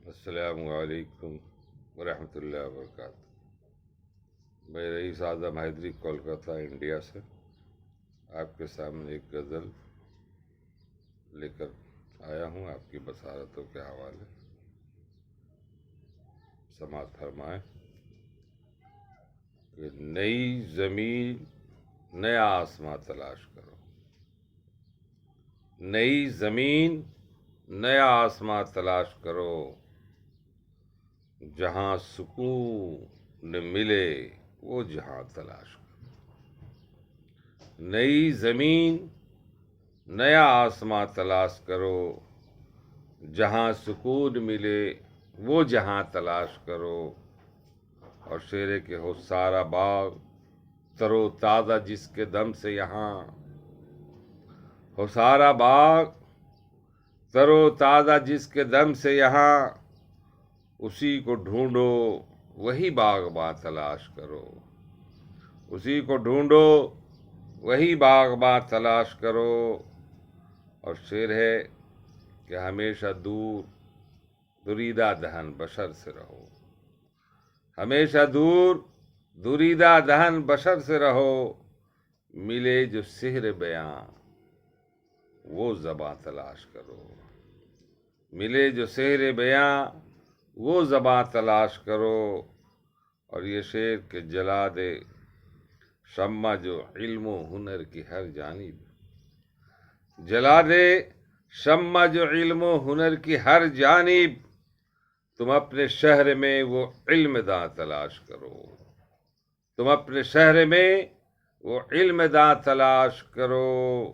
السلام علیکم ورحمۃ اللہ وبرکاتہ۔ میں رئیس اعظم حیدری کولکاتہ انڈیا سے آپ کے سامنے ایک غزل لے کر آیا ہوں آپ کی بصارتوں کے حوالے۔ سماعت فرمائیں کہ نئی زمین نیا آسماں تلاش کرو، نئی زمین نیا آسماں تلاش کرو، جہاں سکون ملے وہ جہاں تلاش کرو۔ نئی زمین نیا آسماں تلاش کرو، جہاں سکون ملے وہ جہاں تلاش کرو۔ اور شعر ہے کہ ہو سارا باغ تر و تازہ جس کے دم سے یہاں، ہو سارا باغ تر و تازہ جس کے دم سے یہاں، اسی کو ڈھونڈو وہی باغباں تلاش کرو، اسی کو ڈھونڈو وہی باغباں تلاش کرو۔ اور شعر ہے کہ ہمیشہ دور دریدہ دہن بشر سے رہو، ہمیشہ دور دریدہ دہن بشر سے رہو، ملے جو سحر بیاں وہ زباں تلاش کرو، ملے جو سحر بیاں وہ زباں تلاش کرو۔ اور یہ شعر کہ جلا دے شمع جو علم و ہنر کی ہر جانب، جلا دے شمع جو علم و ہنر کی ہر جانب، تم اپنے شہر میں وہ علم داں تلاش کرو، تم اپنے شہر میں وہ علم داں تلاش کرو۔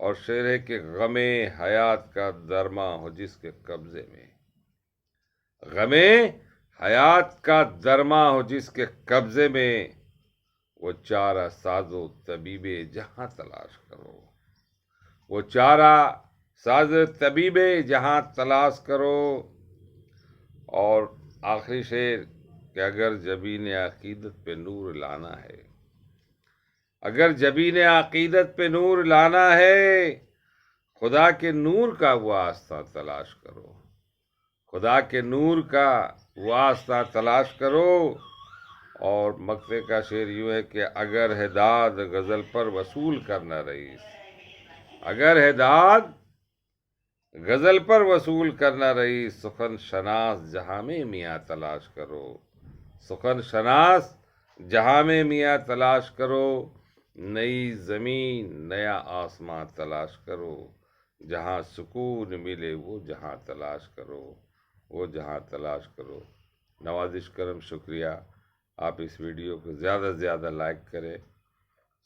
اور شعر ہے کہ غم حیات کا درما ہو جس کے قبضے میں، غم حیات کا درما ہو جس کے قبضے میں، وہ چارہ ساز و طبیب جہاں تلاش کرو، وہ چارہ ساز طبیب جہاں تلاش کرو۔ اور آخری شعر کہ اگر جبین عقیدت پہ نور لانا ہے، اگر جبین عقیدت پہ نور لانا ہے، خدا کے نور کا وہ آستہ تلاش کرو، خدا کے نور کا وہ آستہ تلاش کرو۔ اور مقطع کا شعر یوں ہے کہ اگر ہے داد غزل پر وصول کرنا رئیس، اگر ہے داد غزل پر وصول کرنا رئیس، سخن شناس جہاں میں میاں تلاش کرو، سخن شناس جہاں میں میاں تلاش کرو۔ نئی زمین نیا آسماں تلاش کرو، جہاں سکون ملے وہ جہاں تلاش کرو، وہ جہاں تلاش کرو۔ نوازش کرم شکریہ۔ آپ اس ویڈیو کو زیادہ سے زیادہ لائک کریں،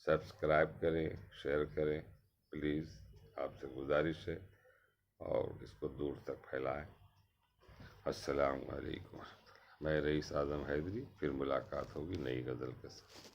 سبسکرائب کریں، شیئر کریں، پلیز آپ سے گزارش ہے، اور اس کو دور تک پھیلائیں۔ السلام علیکم۔ میں رئیس اعظم حیدری، پھر ملاقات ہوگی نئی غزل کے ساتھ۔